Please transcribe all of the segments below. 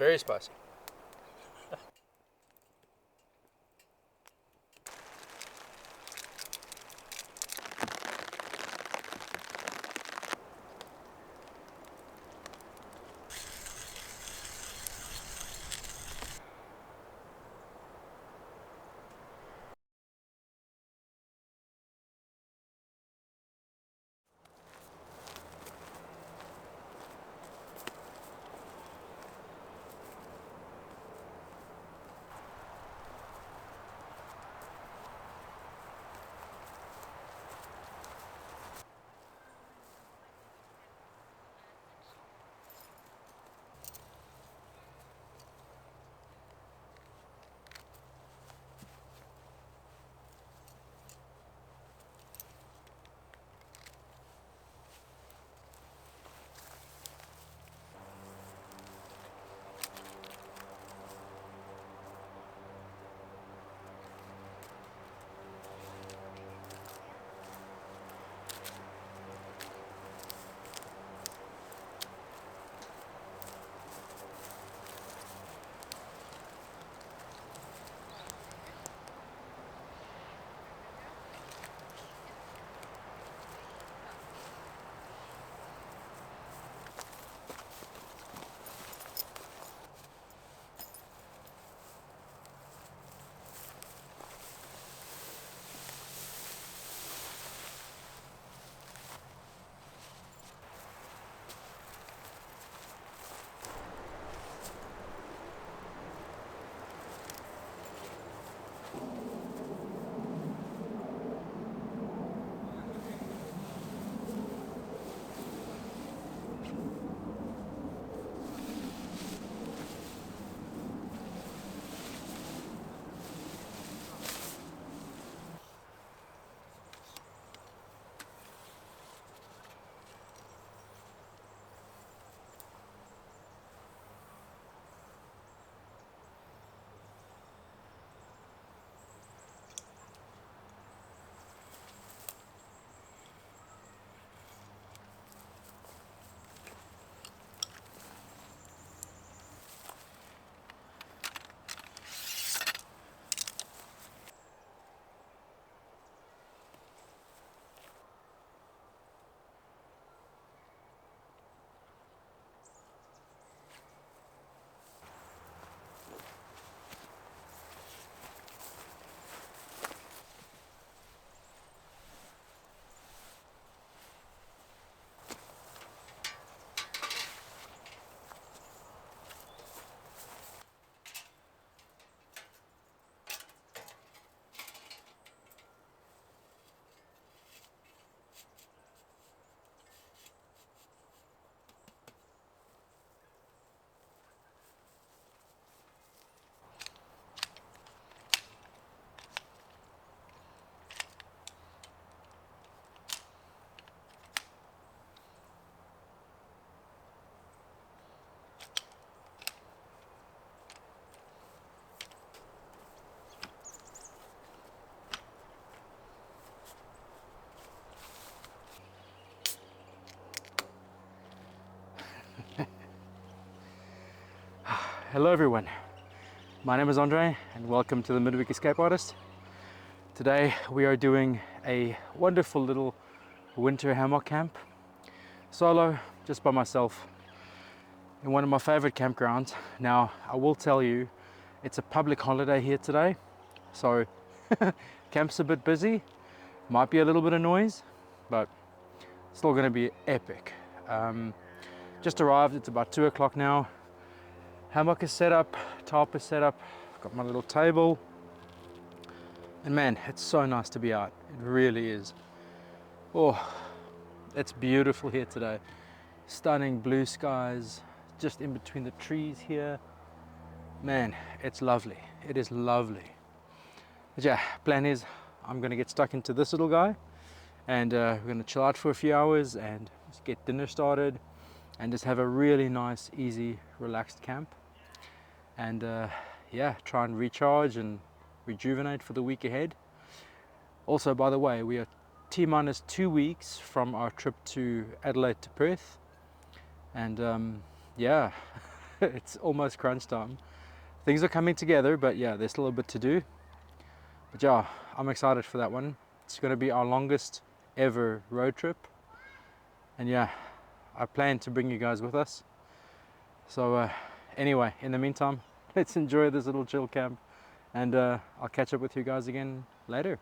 very spicy. Hello everyone, my name is Andre and welcome to the Midweek Escape Artist. Today we are doing a wonderful little winter hammock camp, solo, just by myself, in one of my favorite campgrounds. Now I will tell you, it's a public holiday here today, so camp's a bit busy, might be a little bit of noise, but still going to be epic. Just arrived, it's about 2 o'clock now. Hammock is set up, tarp is set up, I've got my little table, and man, it's so nice to be out. It really is. Oh, it's beautiful here today. Stunning blue skies, just in between the trees here. Man, it's lovely. It is lovely. But yeah, plan is I'm gonna get stuck into this little guy, and we're gonna chill out for a few hours and just get dinner started and just have a really nice, easy, relaxed camp. And yeah, try and recharge and rejuvenate for the week ahead. Also, by the way, we are T-minus 2 weeks from our trip to Adelaide to Perth, and yeah, it's almost crunch time. Things are coming together, but yeah, there's still a bit to do. But yeah, I'm excited for that one. It's going to be our longest ever road trip. And yeah, I plan to bring you guys with us. So anyway, in the meantime, let's enjoy this little chill camp, and I'll catch up with you guys again later.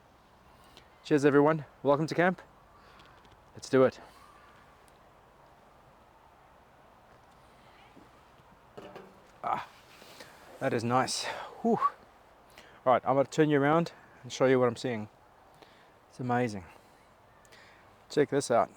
Cheers everyone, welcome to camp. Let's do it. That is nice. Whew. All right, I'm going to turn you around and show you what I'm seeing. It's amazing. Check this out.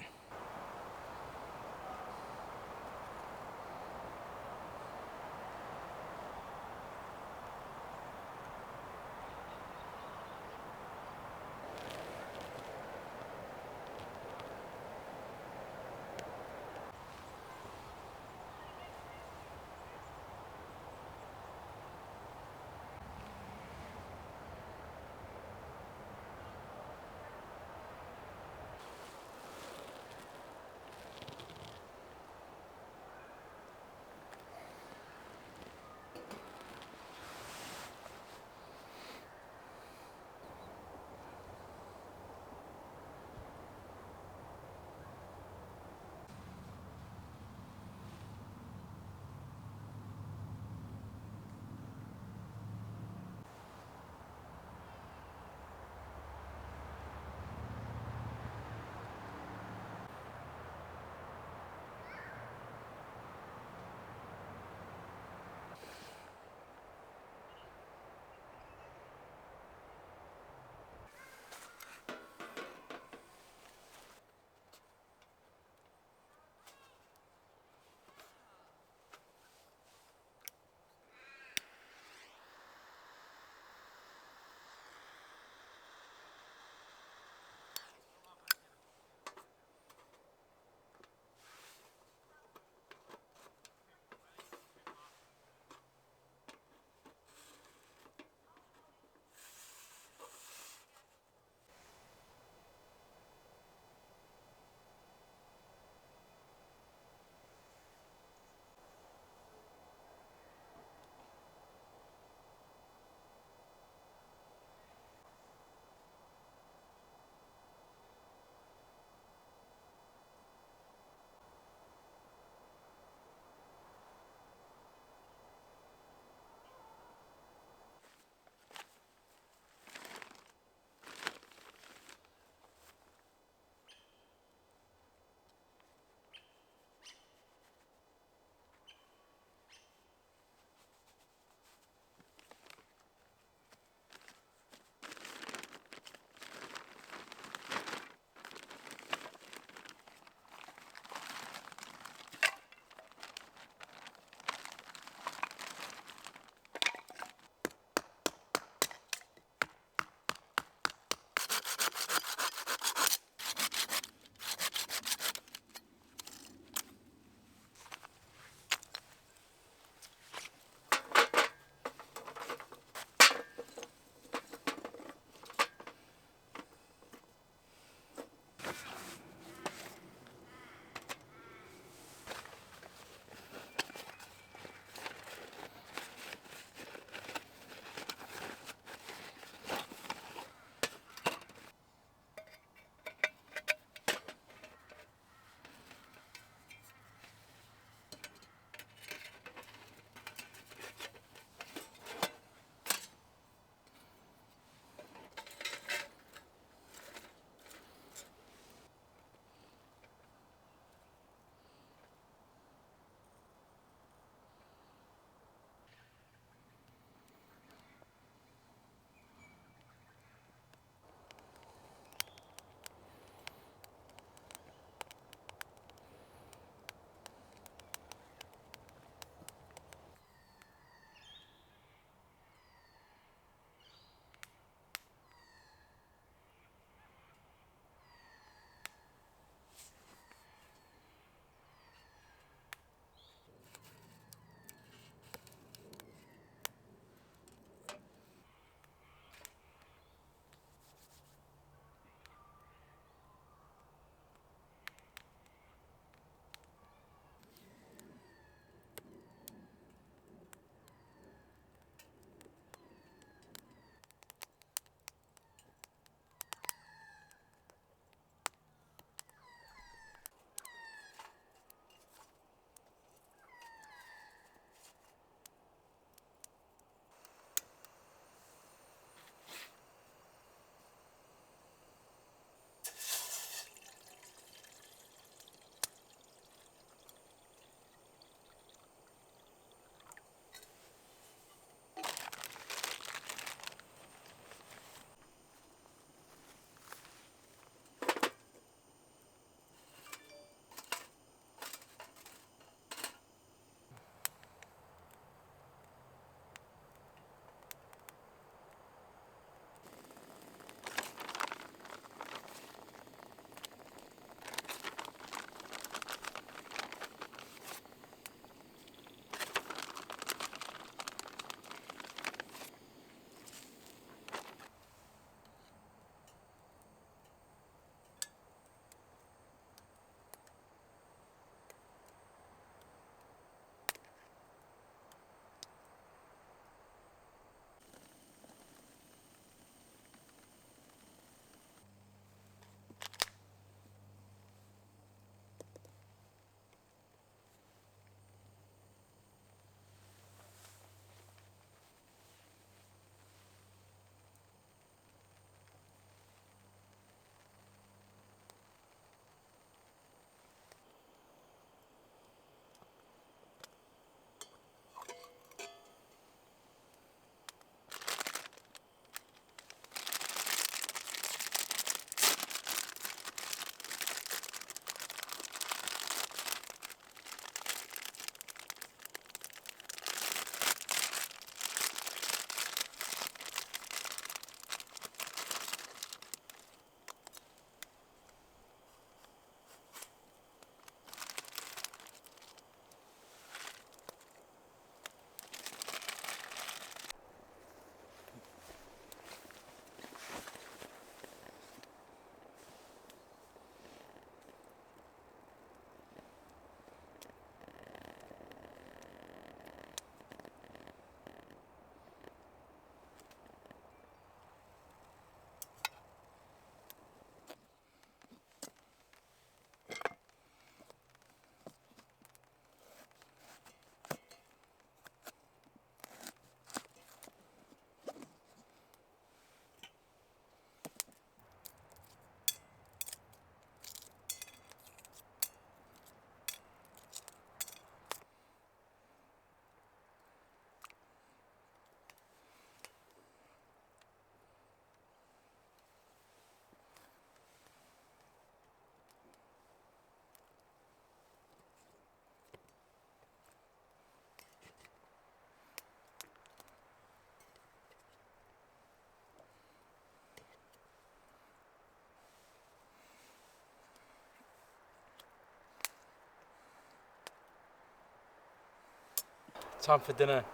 time for dinner.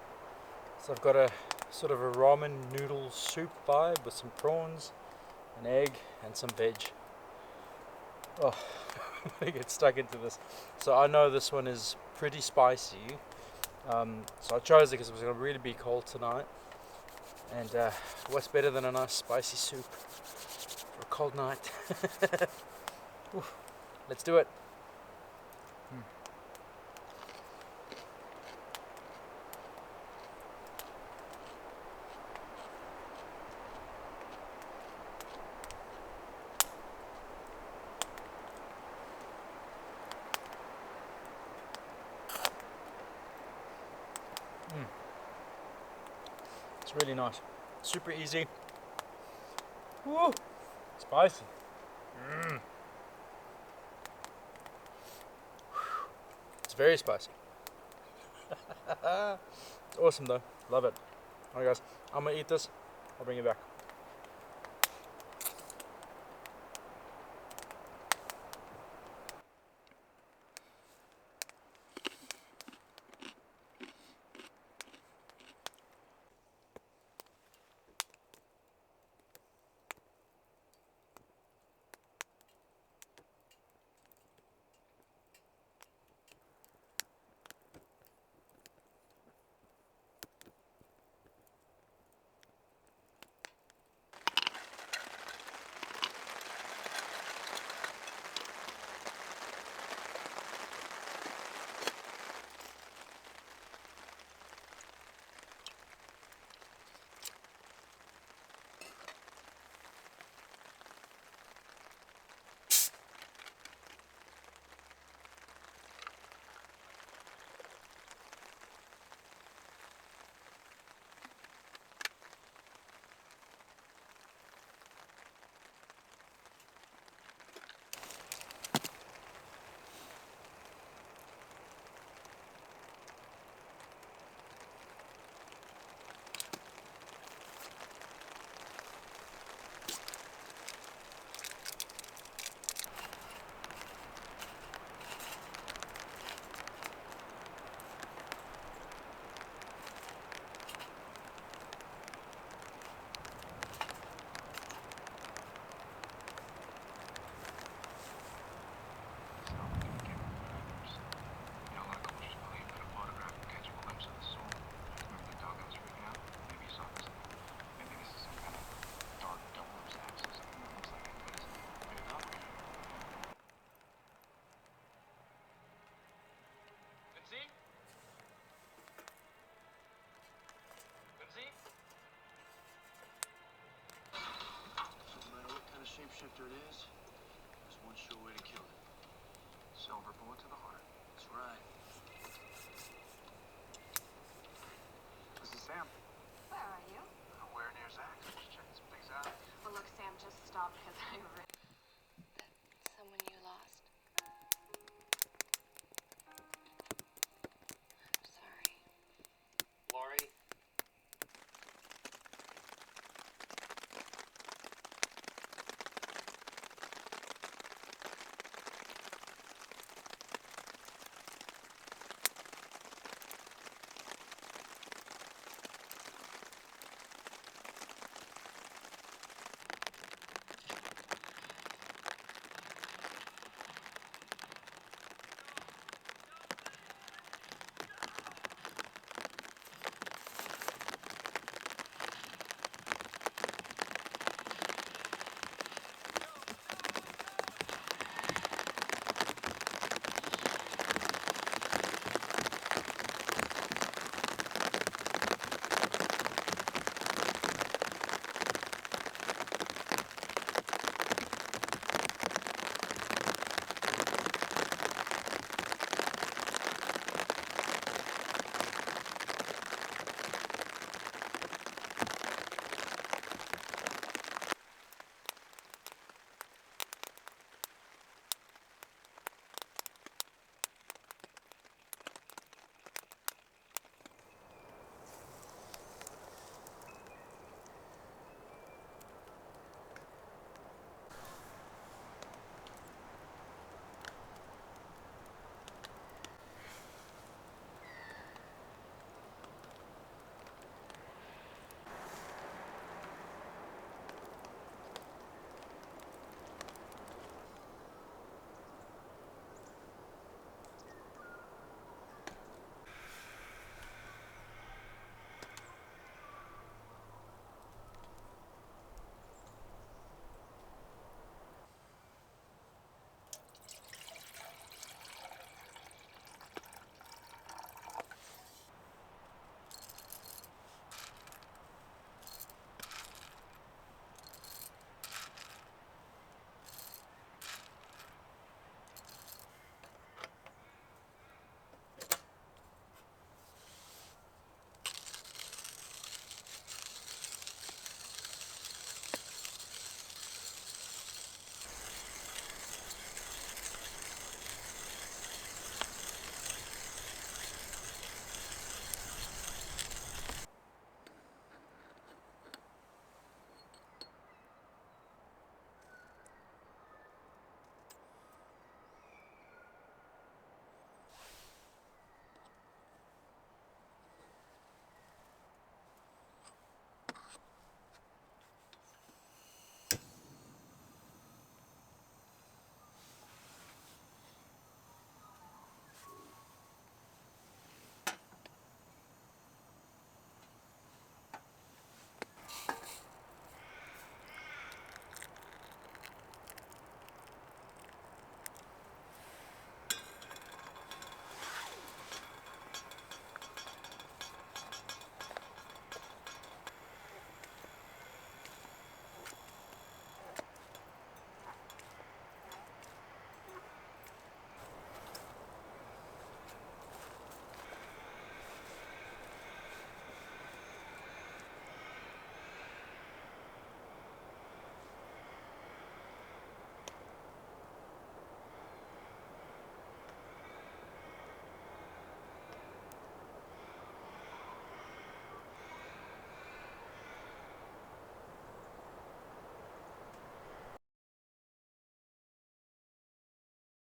So I've got a sort of a ramen noodle soup vibe with some prawns, an egg, and some veg. Oh, I'm gonna get stuck into this. So I know this one is pretty spicy. So I chose it because it was gonna really be cold tonight. And what's better than a nice spicy soup for a cold night? Oof, let's do it. It's really nice. Super easy. Woo! Spicy. It's very spicy. It's awesome though. Love it. Alright guys, I'm gonna eat this. I'll bring you back.